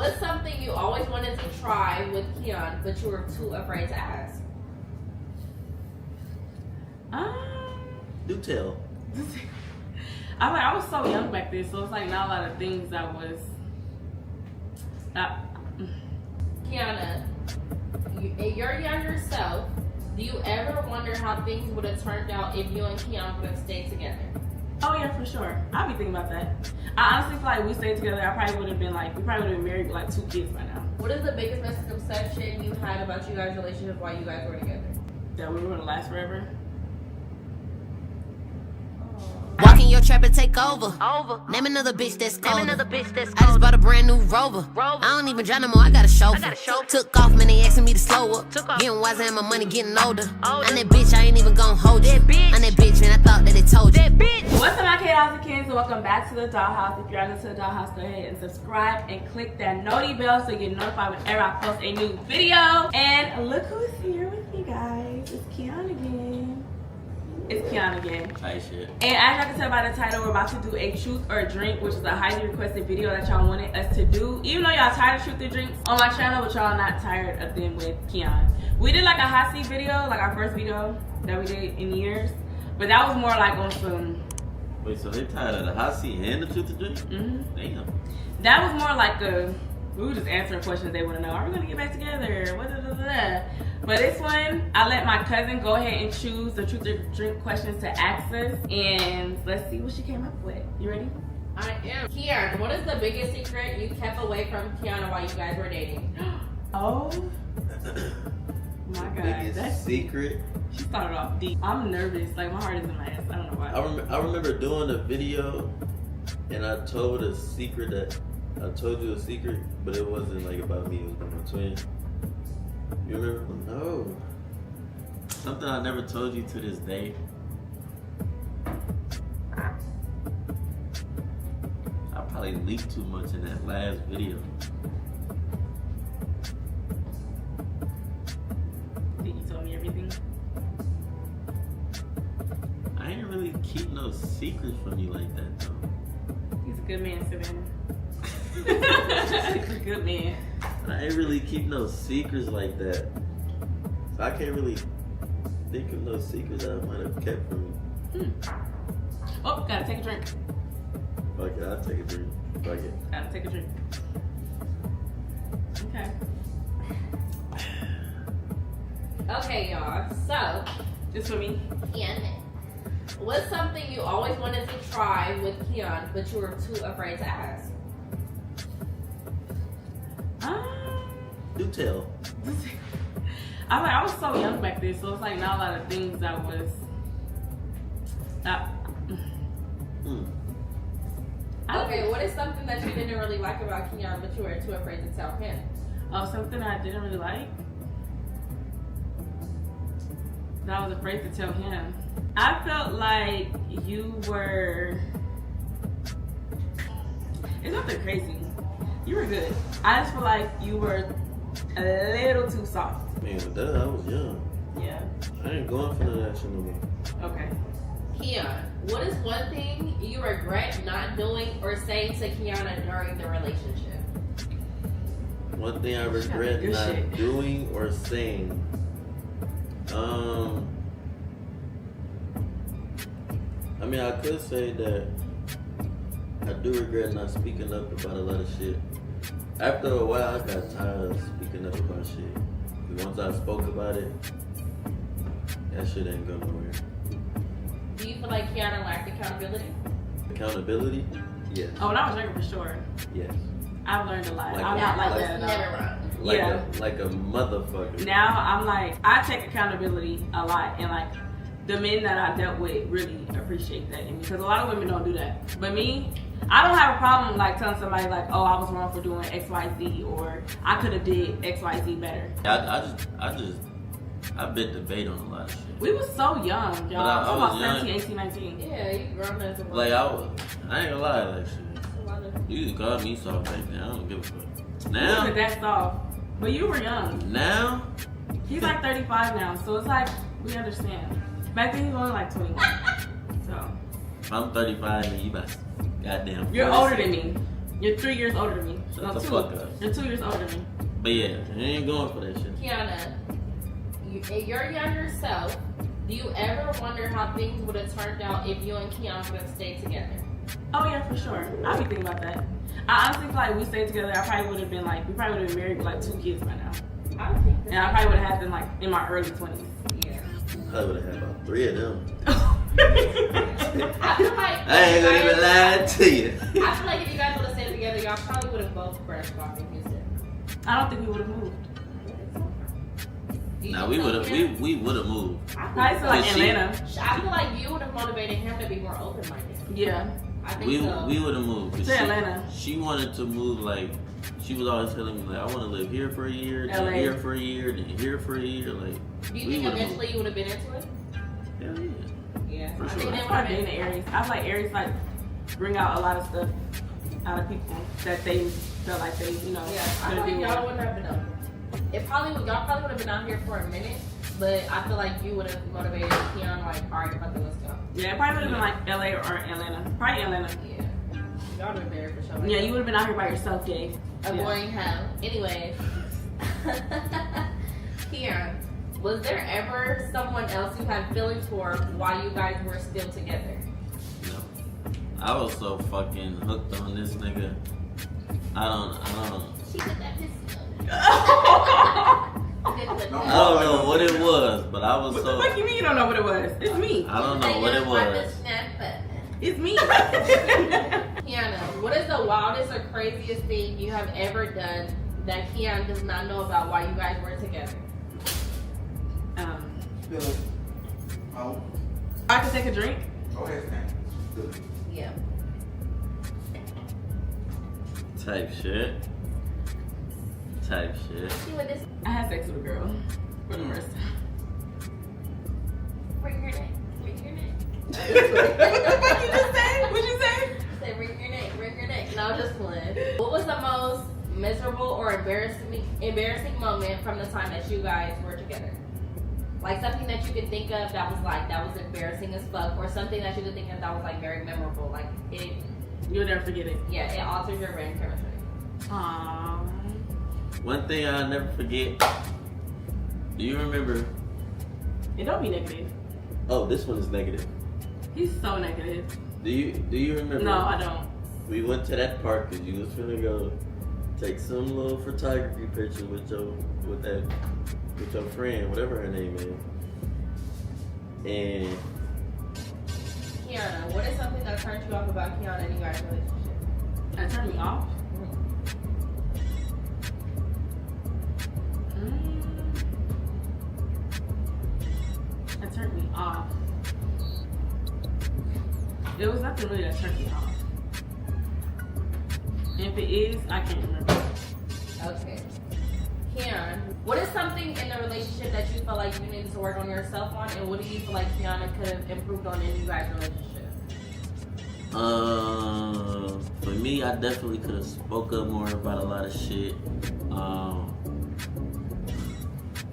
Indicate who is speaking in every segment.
Speaker 1: What's something you always wanted to try with Keion, but you were too afraid to ask?
Speaker 2: Do tell.
Speaker 3: I was so young back then, so it's like not a lot of things that was.
Speaker 1: Kiana, you're younger self. Do you ever wonder how things would have turned out if you and Keion would have stayed together?
Speaker 3: Oh yeah, for sure. I'll be thinking about that. I honestly feel like we stayed together, I probably would have been like, we probably would have been married with like 2 kids by now.
Speaker 1: What is the biggest misconception you had about you guys' relationship while you guys were together?
Speaker 3: That we were gonna last forever.
Speaker 4: Walk in your trap and take over. Name another bitch that's cold. I just bought a brand new Rover. I don't even drive no more, I got a chauffeur. Took off, man, they asking me to slow up. Getting wiser and my money getting older. I'm that bitch, I ain't even gon' hold you. I'm that bitch, man, I thought that they told you.
Speaker 3: What's up, my Keion and kids, and welcome back to the Dollhouse. If you're new to the Dollhouse, go ahead and subscribe and click that noti bell so you get notified whenever I post a new video. And look who's here with you guys. It's Keion again. It's Keion again.
Speaker 2: Tight shit.
Speaker 3: And as y'all can tell by the title, we're about to do a truth or drink, which is a highly requested video that y'all wanted us to do. Even though y'all tired of truth or drinks on my channel, but y'all not tired of them with Keion. We did like a hot seat video, like our first video that we did in years. But that was more like on some...
Speaker 2: Wait, so they tired of the hot seat and the truth or drink?
Speaker 3: Mm-hmm.
Speaker 2: Damn.
Speaker 3: That was more like a... We were just answering questions they want to know. Are we going to get back together? What? But this one, I let my cousin go ahead and choose the truth or drink questions to ask us. And let's see what she came up with. You ready?
Speaker 1: I am. Keion, what is the biggest secret you kept away from Kiana while you guys were dating?
Speaker 3: Oh my God.
Speaker 2: Biggest secret?
Speaker 3: She started off deep. I'm nervous. Like, my heart is in my ass. I don't know why.
Speaker 2: I remember doing a video and I told a secret that I told you a secret, but it wasn't like about me, it was about my twin. You remember? No. Something I never told you to this day. I probably leaked too much in that last video.
Speaker 3: Think you told me everything?
Speaker 2: I ain't really keep no secrets from you like that though.
Speaker 3: He's a good man, Savannah. He's a good man.
Speaker 2: I ain't really keep no secrets like that. So I can't really think of no secrets that I might have kept from you.
Speaker 3: Oh, gotta take a drink.
Speaker 2: Fuck it, I'll take a drink. Fuck it.
Speaker 3: Gotta take a drink. Okay.
Speaker 1: Okay, y'all. So,
Speaker 3: Just for me.
Speaker 1: Keion, what's something you always wanted to try with Keion, but you were too afraid to ask?
Speaker 2: Do tell.
Speaker 3: I was so young back then, so it's like not a lot of things that was.
Speaker 1: Okay, what is something that you didn't really like about Keion, but you were too afraid to tell him?
Speaker 3: Oh, something I didn't really like? That I was afraid to tell him. I felt like you were... It's nothing crazy. You were good. I just feel like you were a little too soft.
Speaker 2: Man, but that I was young.
Speaker 3: Yeah.
Speaker 2: I ain't going for none of that shit no more.
Speaker 3: Okay.
Speaker 1: Keion, what is one thing you regret not doing or saying to Kiana during the relationship?
Speaker 2: One thing I regret
Speaker 3: Good
Speaker 2: not
Speaker 3: shit.
Speaker 2: doing or saying. I mean, I could say that I do regret not speaking up about a lot of shit. After a while, I got tired of speaking up about shit. 'Cause once I spoke about it, that shit ain't go nowhere.
Speaker 1: Do you feel like Kiana lacked accountability?
Speaker 2: Accountability? Yes.
Speaker 3: Oh, when I was younger, for sure.
Speaker 2: Yes.
Speaker 3: I've learned a lot.
Speaker 2: Like
Speaker 3: I'm
Speaker 2: a-
Speaker 3: not like
Speaker 2: like-
Speaker 3: that at all.
Speaker 1: Never wrong.
Speaker 2: Like a motherfucker.
Speaker 3: Now I'm like, I take accountability a lot, and like the men that I dealt with really appreciate that in me, because a lot of women don't do that. But me, I don't have a problem like telling somebody like, oh, I was wrong for doing XYZ, or I could have did XYZ better.
Speaker 2: I've been debating on a lot of shit.
Speaker 3: We was so young, y'all.
Speaker 2: But I
Speaker 3: I'm
Speaker 2: was
Speaker 3: about
Speaker 2: young.
Speaker 3: 17, 18, 19.
Speaker 1: Yeah, you grown as a woman.
Speaker 2: Like I ain't gonna lie, like shit. You can call me soft back then. I don't give a fuck.
Speaker 3: You
Speaker 2: Now,
Speaker 3: wasn't that soft, but you were young.
Speaker 2: now,
Speaker 3: He's like 35 now, so it's like we understand. Back then he was only like 21. So
Speaker 2: I'm 35 and you about goddamn.
Speaker 3: you're
Speaker 2: 40.
Speaker 3: older than me. You're 3 years older than me.
Speaker 2: Shut the fuck up.
Speaker 3: You're 2 years older than me.
Speaker 2: But yeah, I ain't going for that shit.
Speaker 1: Kiana, your younger self, do you ever wonder how things would have turned out if you and Keion would have stayed together?
Speaker 3: Oh yeah, for sure. I be thinking about that. I honestly feel like we stayed together, I probably would have been like, we probably would have been married with like 2 kids by now.
Speaker 1: I would think
Speaker 3: And I probably would have had them like in my early 20s.
Speaker 1: Yeah.
Speaker 2: I would have had about 3 of them.
Speaker 1: I feel like
Speaker 2: I ain't gonna even lie to you.
Speaker 1: I feel like if you guys would have stayed together, y'all probably would have both branched off in Houston.
Speaker 3: I don't think we would have moved.
Speaker 2: Nah, we would have moved.
Speaker 3: Probably to like Atlanta.
Speaker 1: I feel like you would have motivated him to be more open-minded.
Speaker 3: Yeah.
Speaker 1: I think
Speaker 2: We
Speaker 1: so.
Speaker 2: would have moved. 'Cause
Speaker 3: To Atlanta.
Speaker 2: She wanted to move, like, she was always telling me, like, I want to live here for a year, then
Speaker 3: LA.
Speaker 2: here for a year, then here for a year. Like,
Speaker 1: Do you
Speaker 2: we
Speaker 1: think
Speaker 2: would've
Speaker 1: eventually you would have been into it?
Speaker 2: moved. Hell yeah.
Speaker 1: Yeah.
Speaker 2: For
Speaker 1: I
Speaker 2: sure.
Speaker 1: think
Speaker 3: That's
Speaker 1: they
Speaker 3: why
Speaker 1: would
Speaker 3: being the Aries. I feel like Aries like bring out a lot of stuff out of people that they felt like they, you know,
Speaker 1: Yeah, I feel
Speaker 3: couldn't
Speaker 1: like
Speaker 3: do.
Speaker 1: y'all wouldn't have been open. Y'all probably would have been out here for a minute, but I feel like you would have motivated Keion, like, alright, fuck it, let's go.
Speaker 3: Yeah, it probably would have been like LA or Atlanta. Probably Atlanta.
Speaker 1: Yeah. Y'all would have been married for sure.
Speaker 3: Yeah, you would have been out here by yourself, Gabe.
Speaker 1: Avoiding hell. Anyway. Keion, was there ever someone else you had feelings for while you guys were still together?
Speaker 2: No. I was so fucking hooked on this nigga. I don't.
Speaker 1: She did that
Speaker 2: I don't know what it was, but I was
Speaker 3: What
Speaker 2: so.
Speaker 3: the fuck you mean you don't know what it was? It's me.
Speaker 2: I don't know what it was.
Speaker 3: It's me.
Speaker 1: Kiana, what is the wildest or craziest thing you have ever done that Keion does not know about while you guys were together?
Speaker 3: I can take a drink.
Speaker 5: Go ahead, man.
Speaker 1: Yeah.
Speaker 2: Type shit.
Speaker 1: See what this
Speaker 3: I had sex with a girl for the first time.
Speaker 1: ring your neck.
Speaker 3: What the fuck you just say? What'd you say?
Speaker 1: Say ring your neck. No, just playing. What was the most miserable or embarrassing moment from the time that you guys were together? Like something that you could think of that was embarrassing as fuck, or something that you could think of that was like very memorable. Like it,
Speaker 3: You'll never forget it.
Speaker 1: yeah, it alters your brain chemistry.
Speaker 3: Aww.
Speaker 2: One thing I'll never forget. Do you remember?
Speaker 3: It don't be negative.
Speaker 2: Oh, this one is negative.
Speaker 3: He's so negative.
Speaker 2: Do you remember?
Speaker 3: No, I don't.
Speaker 2: We went to that park because you was finna go take some little photography picture with your friend, whatever her name is. And
Speaker 1: Kiana, what is something that turned you off about Kiana and you guys' relationship?
Speaker 3: That turned me off. That turned me off. There was nothing really that turned me off. And if it is, I can't remember.
Speaker 1: Okay. Kiana, what is something in the relationship that you feel like you needed to work on yourself on, and what do you feel like Kiana could have improved on in you guys' relationship?
Speaker 2: for me, I definitely could have spoke up more about a lot of shit.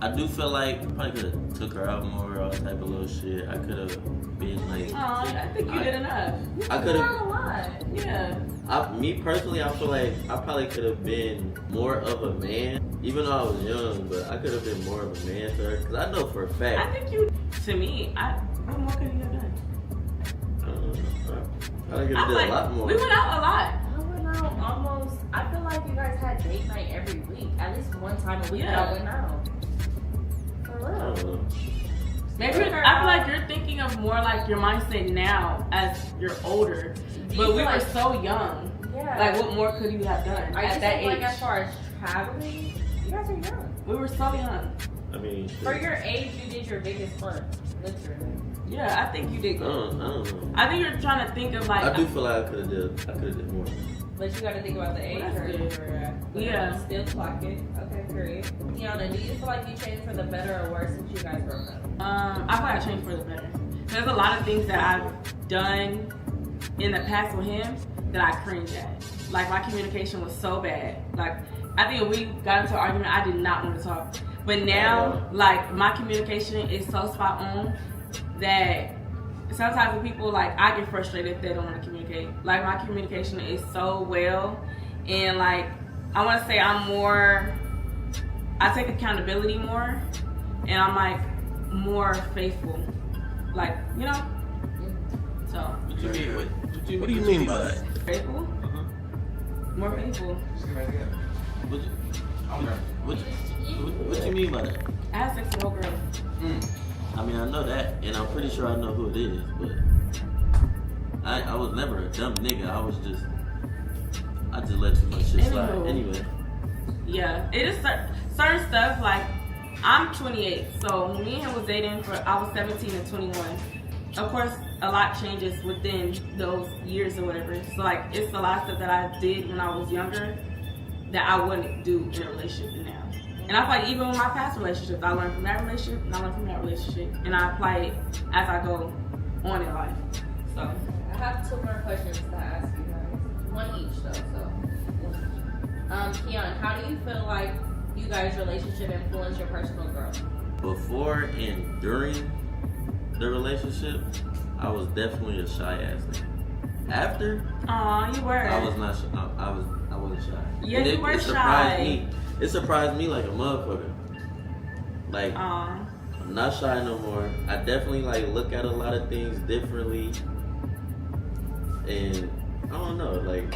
Speaker 2: I do feel like I probably could have took her out more, all type of little shit. I could have been like.
Speaker 3: Oh, I think you did enough.
Speaker 2: I could have.
Speaker 1: Not a lot.
Speaker 3: Yeah.
Speaker 2: Me personally, I feel like I probably could have been more of a man, even though I was young. But I could have been more of a man to her, because I know for a
Speaker 3: I
Speaker 2: fact.
Speaker 3: think you, to me, what more could you have done?
Speaker 2: I don't know. I could
Speaker 3: I
Speaker 2: have
Speaker 3: feel
Speaker 2: did a
Speaker 3: like
Speaker 2: lot more.
Speaker 3: we went out a lot.
Speaker 1: I went out almost. I feel like you guys had date night every week, at least one time a week.
Speaker 3: Yeah.
Speaker 1: Y'all went out. For
Speaker 2: I
Speaker 1: real.
Speaker 2: don't know.
Speaker 3: Maybe I feel like you're thinking of more like your mindset now as you're older,
Speaker 1: Do
Speaker 3: but
Speaker 1: you
Speaker 3: we
Speaker 1: feel
Speaker 3: were
Speaker 1: like-
Speaker 3: so young.
Speaker 1: Yeah.
Speaker 3: Like, what more could you have done
Speaker 1: Are you
Speaker 3: at that
Speaker 1: saying
Speaker 3: age?
Speaker 1: like as far as traveling? You guys are young.
Speaker 3: We were so young.
Speaker 2: I mean, shit.
Speaker 1: For your age, you did your biggest work, literally.
Speaker 3: Yeah, I think you did
Speaker 2: I
Speaker 3: good.
Speaker 2: don't know.
Speaker 3: I think you're trying to think of like.
Speaker 2: I do feel like I could have did more.
Speaker 1: But you got to think about the age
Speaker 3: That's
Speaker 1: range
Speaker 3: good.
Speaker 1: you're at. But
Speaker 3: Yeah.
Speaker 1: Still clock it. Okay, great. Kiana, do you feel like you changed for the better or worse since you guys broke up?
Speaker 3: I feel like I changed for the better. There's a lot of things that I've done in the past with him that I cringe at. Like, my communication was so bad. Like, I think if we got into an argument, I did not want to talk. But now, like, my communication is so spot on that sometimes with people, like, I get frustrated if they don't want to communicate. Like, my communication is so well, and like, I want to say I take accountability more, and I'm like more faithful, like, you know. So.
Speaker 2: What do you mean?
Speaker 5: What do you mean by that?
Speaker 3: Faithful? More faithful.
Speaker 2: What you mean by that?
Speaker 3: I have sex with a girl.
Speaker 2: I mean, I know that, and I'm pretty sure I know who it is, but I was never a dumb nigga. I just let too much shit slide. Anyway.
Speaker 3: Yeah, it is certain stuff, like, I'm 28, so when me and him was dating I was 17 and 21. Of course, a lot changes within those years or whatever. So, like, it's a lot of stuff that I did when I was younger that I wouldn't do in a relationship now. And I feel like even with my past relationships, I learned from that relationship, and I learned from that relationship, and I apply it as I go on in life. So
Speaker 1: I have 2 more questions to ask you guys. One each though, so. Keion, how do you feel like you guys' relationship influenced your personal growth?
Speaker 2: Before and during the relationship, I was definitely a shy ass nigga. After,
Speaker 3: you were.
Speaker 2: I was not. I wasn't shy.
Speaker 3: Yeah,
Speaker 2: and
Speaker 3: you were
Speaker 2: shy. It surprised me like a motherfucker. Like, I'm not shy no more. I definitely like look at a lot of things differently, and I don't know. Like,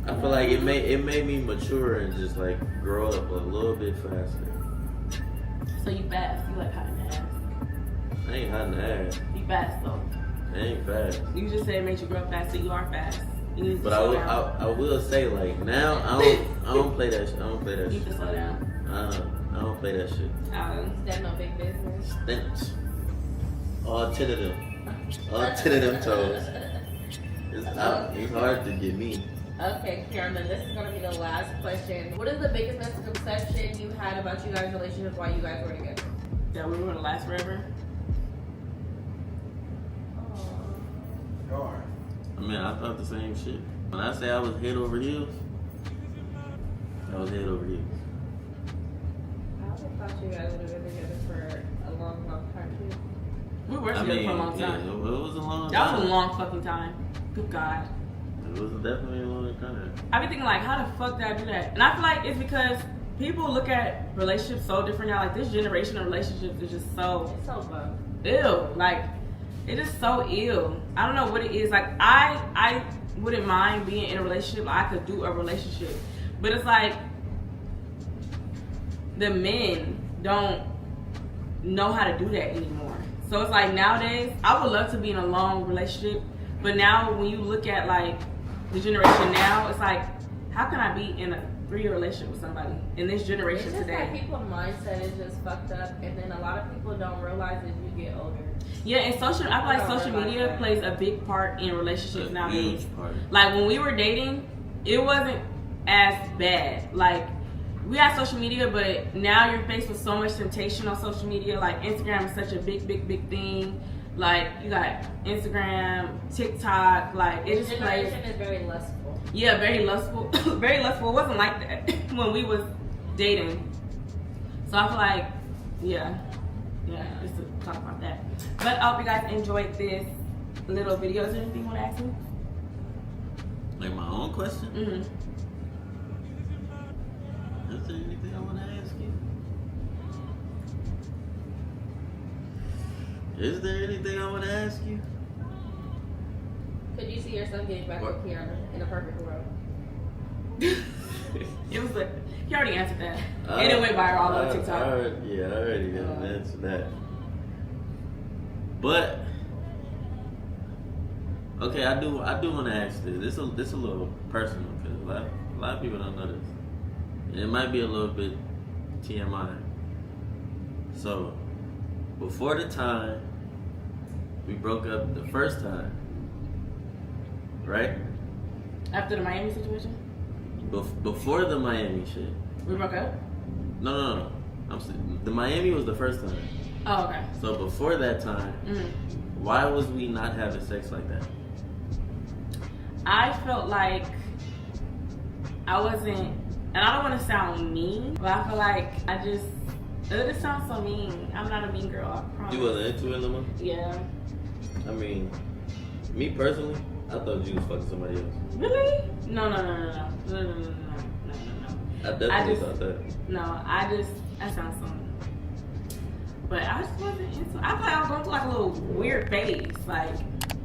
Speaker 2: I feel like it made me mature and just like grow up a little bit faster.
Speaker 3: So you fast? You like hiding the ass?
Speaker 2: I ain't hiding the ass.
Speaker 3: You fast though.
Speaker 2: I ain't fast.
Speaker 3: You just said it made you grow up fast, so you are fast. You need to
Speaker 2: But
Speaker 3: slow down.
Speaker 2: I will say, like, now I don't play that shit. I don't play that
Speaker 3: You
Speaker 2: shit.
Speaker 3: need to slow down.
Speaker 2: I don't play that shit.
Speaker 1: That's no big business.
Speaker 2: Stench. All 10 of them. All 10 of them toes. It's hard to get me.
Speaker 1: Okay, Keion, then this is gonna be the last question. What is the biggest misconception you had about you guys' relationship while you guys were together?
Speaker 3: That we were gonna last forever.
Speaker 2: I mean, I thought the same shit. When I say I was head over heels, I was head over heels.
Speaker 1: I also thought you guys would have been together for a long, long time too.
Speaker 3: We were together for a long time.
Speaker 2: Yeah, it was a long time.
Speaker 3: That was a long fucking time. Good God.
Speaker 2: It was definitely a long time.
Speaker 3: I be thinking like, how the fuck did I do that? And I feel like it's because people look at relationships so different now. Like, this generation of relationships is just so
Speaker 1: It's so fun.
Speaker 3: ill. Like, it is so ill. I don't know what it is. Like, I wouldn't mind being in a relationship. I could do a relationship. But it's like, the men don't know how to do that anymore. So it's like, nowadays, I would love to be in a long relationship. But now when you look at like the generation now, it's like, how can I be in a 3-year relationship with somebody in this generation
Speaker 1: It's just
Speaker 3: today?
Speaker 1: that people's mindset is just fucked up, and then a lot of people don't realize as you get older.
Speaker 3: Yeah, and I feel like
Speaker 1: I don't
Speaker 3: social
Speaker 1: realize
Speaker 3: media
Speaker 1: that.
Speaker 3: plays a big part in relationships
Speaker 2: A
Speaker 3: nowadays.
Speaker 2: huge part.
Speaker 3: Like, when we were dating, it wasn't as bad. Like, we had social media, but now you're faced with so much temptation on social media. Like, Instagram is such a big thing. Like, you got Instagram, TikTok, like, it
Speaker 1: This
Speaker 3: just plays.
Speaker 1: generation is very lustful.
Speaker 3: Yeah, very lustful. Very lustful. It wasn't like that when we was dating. So I feel like, yeah, just to talk about that. But I hope you guys enjoyed this little video. Is there anything you want to ask me?
Speaker 2: Like my own question?
Speaker 3: Mm-hmm.
Speaker 2: Is there anything I want to ask you? Is there anything I want to ask you?
Speaker 1: Could you see yourself getting back with Keion in a perfect world?
Speaker 3: It was like, he already answered that. And it went viral all over TikTok.
Speaker 2: I already got an answer to that. But okay, I do want to ask this. This a little personal because a lot of people don't know this. It might be a little bit TMI. So before the time we broke up the first time, right?
Speaker 3: After the Miami situation?
Speaker 2: Before the Miami shit.
Speaker 3: We broke up?
Speaker 2: No. The Miami was the first time.
Speaker 3: Oh, okay.
Speaker 2: So before that time, why was we not having sex like that?
Speaker 3: I felt like I wasn't, and I don't want to sound mean, but I feel like it just sounds so mean. I'm not a mean girl, I promise.
Speaker 2: You wasn't into it no more?
Speaker 3: Yeah.
Speaker 2: I mean, me personally, I thought you was fucking somebody else.
Speaker 3: Really? No.
Speaker 2: I definitely thought that.
Speaker 3: That sounds something. But I just wasn't into I feel like I was going through like a little weird phase. Like,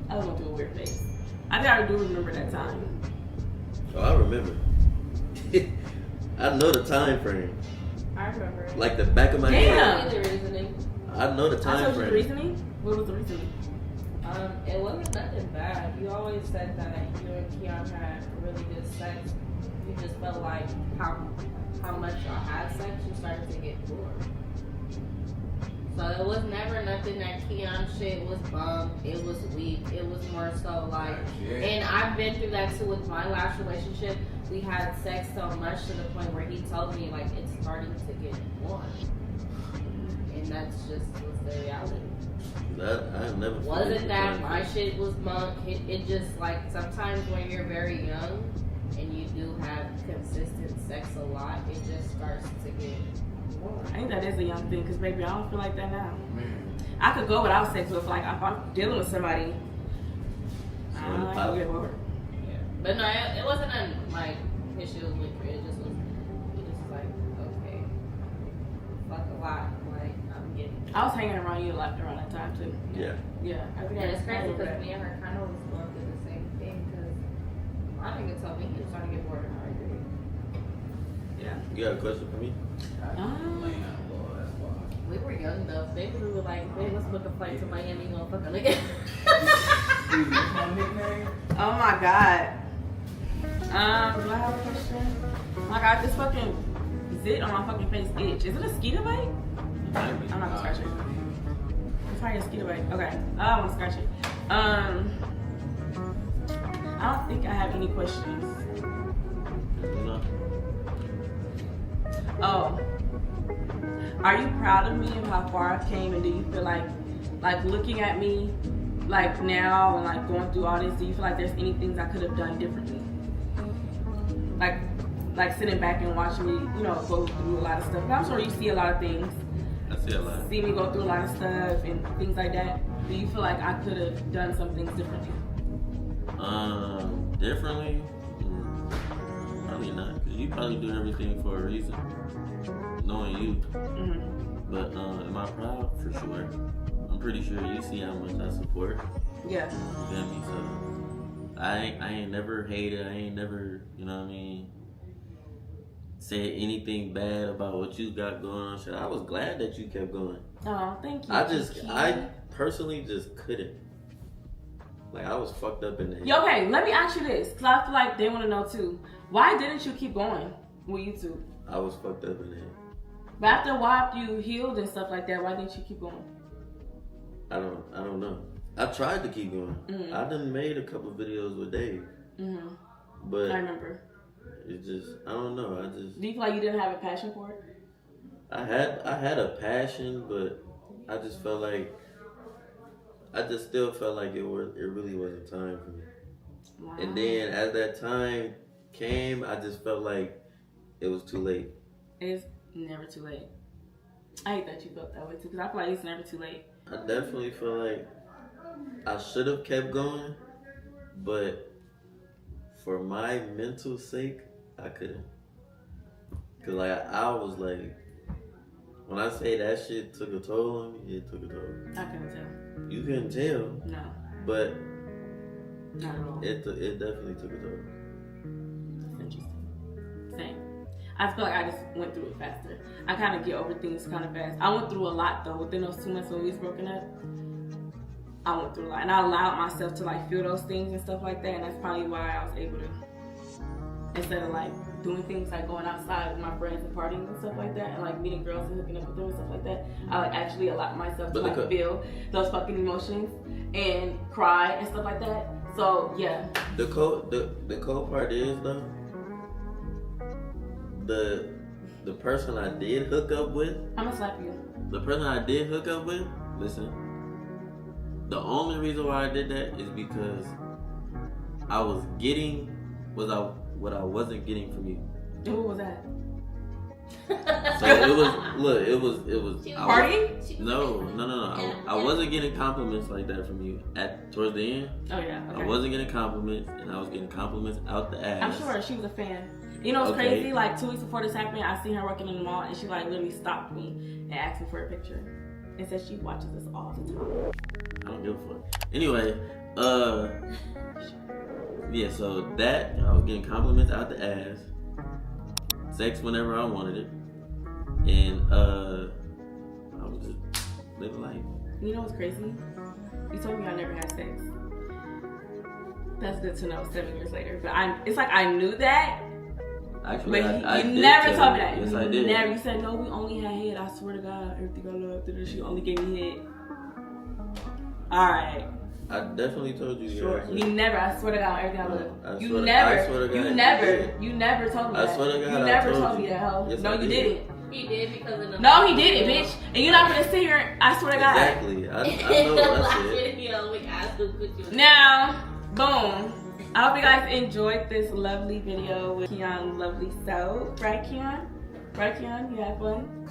Speaker 3: I was going through a weird phase. I think I do remember that time.
Speaker 2: Oh, I remember. I know the time frame.
Speaker 1: I remember.
Speaker 2: Like the back of my
Speaker 3: Damn.
Speaker 2: head.
Speaker 1: The reasoning.
Speaker 2: I know the
Speaker 3: I
Speaker 2: time
Speaker 3: told you the
Speaker 2: frame.
Speaker 3: reasoning? What was the reasoning?
Speaker 1: It wasn't nothing bad. You always said that you and Keion had really good sex. You just felt like how much y'all had sex, you started to get bored. So it was never nothing that Keion shit was bummed. It was weak. It was more so like, and I've been through that too with my last relationship. We had sex so much to the point where he told me like it's starting to get boring, and that's just was the reality.
Speaker 2: I never.
Speaker 1: Wasn't that my shit was bunk? It just like sometimes when you're very young and you do have consistent sex a lot, it just starts to get boring.
Speaker 3: I think that is a young thing, because baby, I don't feel like that now. I could go without sex, but like if I'm dealing with somebody, I don't get bored.
Speaker 1: Yeah, but no, it wasn't a like issue with it. It just was like okay, fuck a lot. Like I'm getting.
Speaker 3: I was hanging around you a lot around that time too.
Speaker 2: Yeah.
Speaker 3: Yeah, I think
Speaker 1: And
Speaker 3: I
Speaker 1: it's crazy
Speaker 3: remember
Speaker 1: because
Speaker 3: that.
Speaker 1: me and her kind of was going through the same thing. Because my nigga told me he was trying to get bored, and I agree.
Speaker 3: Yeah.
Speaker 2: You got a question for me?
Speaker 1: We were young though. They were like, "Babe, let's book a flight to Miami, motherfucker." Again.
Speaker 3: Oh my god. Do I have a question? My god, this fucking zit on my fucking face itch. Is it a mosquito bite? I'm not gonna scratch it. It's probably a mosquito bite. Okay. I don't want to scratch it. I don't think I have any questions.
Speaker 2: No.
Speaker 3: Oh. Are you proud of me and how far I came, and do you feel like looking at me like now and like going through all this, do you feel like there's any things I could have done differently? Like sitting back and watching me, you know, go through a lot of stuff. But I'm sure you see a lot of things.
Speaker 2: I see a lot.
Speaker 3: See me go through a lot of stuff and things like that. Do you feel like I could have done some things differently?
Speaker 2: Differently? Probably not. Cause you probably do everything for a reason. Knowing you.
Speaker 3: Mm-hmm.
Speaker 2: But am I proud? For sure. I'm pretty sure you see how much I support.
Speaker 3: Yeah.
Speaker 2: You feel me? So I ain't never hated. I ain't never, you know what I mean, said anything bad about what you got going on. Shit, I was glad that you kept going.
Speaker 3: Oh, thank you.
Speaker 2: I personally just couldn't. Like, I was fucked up in the head.
Speaker 3: Yo, okay, let me ask you this, because I feel like they want to know too. Why didn't you keep going with YouTube?
Speaker 2: I was fucked up in the head.
Speaker 3: But after a while, after you healed and stuff like that, why didn't you keep going?
Speaker 2: I don't know. I tried to keep going.
Speaker 3: Mm-hmm.
Speaker 2: I done made a couple videos with Dave.
Speaker 3: Mm-hmm.
Speaker 2: But
Speaker 3: I remember.
Speaker 2: it just, I don't know.
Speaker 3: Do you feel like you didn't have a passion for it?
Speaker 2: I had a passion, but I just felt like, I just still felt like it really wasn't time for me.
Speaker 3: Wow.
Speaker 2: And then as that time came, I just felt like it was too late.
Speaker 3: It's never too late. I hate that you felt that way too, because I feel like it's never too late.
Speaker 2: I definitely feel like I should have kept going, but for my mental sake, I couldn't. Cause like I was like, when I say that shit took a toll on me, it took a toll.
Speaker 3: I couldn't tell.
Speaker 2: You couldn't tell,
Speaker 3: No,
Speaker 2: but
Speaker 3: not at all.
Speaker 2: it definitely took a toll.
Speaker 3: That's interesting. Same. I feel like I just went through it faster. I kind of get over things kind of fast. I went through a lot though. Within those 2 months when we was broken up, I went through a lot. And I allowed myself to like feel those things and stuff like that. And that's probably why I was able to, instead of like doing things like going outside with my friends and partying and stuff like that, and like meeting girls and hooking up with them and stuff like that, I like actually allowed myself to like feel those fucking emotions and cry and stuff like that. So yeah.
Speaker 2: The cold part is though, the person I did hook up with,
Speaker 3: I'm gonna slap you.
Speaker 2: the person I did hook up with, listen, the only reason why I did that is because I was getting what I wasn't getting from you.
Speaker 3: And what was that?
Speaker 2: So it was.
Speaker 3: Party?
Speaker 2: No. I wasn't getting compliments like that from you towards the end.
Speaker 3: Oh yeah. Okay.
Speaker 2: I wasn't getting compliments, and I was getting compliments out the ass.
Speaker 3: I'm sure she was a fan. You know what's crazy? Like 2 weeks before this happened, I seen her working in the mall, and she like literally stopped me and asked me for a picture, and said she watches us all the time.
Speaker 2: I don't give a fuck. Anyway, yeah. So that I was getting compliments out the ass, sex whenever I wanted it, and I was just living life.
Speaker 3: You know what's crazy? You told me I never had sex. That's good to know 7 years later. But it's like I knew that.
Speaker 2: Actually,
Speaker 3: but
Speaker 2: I
Speaker 3: you
Speaker 2: did
Speaker 3: never told me that.
Speaker 2: Yes, I did.
Speaker 3: Never. You said no. We only had head. I swear to God, everything I loved. She only gave me head. All right.
Speaker 2: I definitely told you.
Speaker 3: Sure.
Speaker 2: Yeah,
Speaker 3: You never. I swear to God, everything I loved.
Speaker 2: I
Speaker 3: You
Speaker 2: swear
Speaker 3: never.
Speaker 2: to God,
Speaker 3: You never told me that.
Speaker 2: I swear to God,
Speaker 3: you
Speaker 2: I
Speaker 3: never
Speaker 2: told
Speaker 3: told
Speaker 2: you.
Speaker 3: me that, ho.
Speaker 2: Yes,
Speaker 3: no,
Speaker 2: I
Speaker 3: you
Speaker 2: did.
Speaker 3: didn't.
Speaker 1: He did because of the.
Speaker 3: No, he didn't, bitch. And you're not gonna sit here. I swear to God.
Speaker 2: Exactly. I know what I
Speaker 1: Last
Speaker 2: said.
Speaker 1: video, we asked who put you in.
Speaker 3: Now, boom. I hope you guys enjoyed this lovely video with Keion's lovely self. Right, Keion? Right, Keion? You had fun?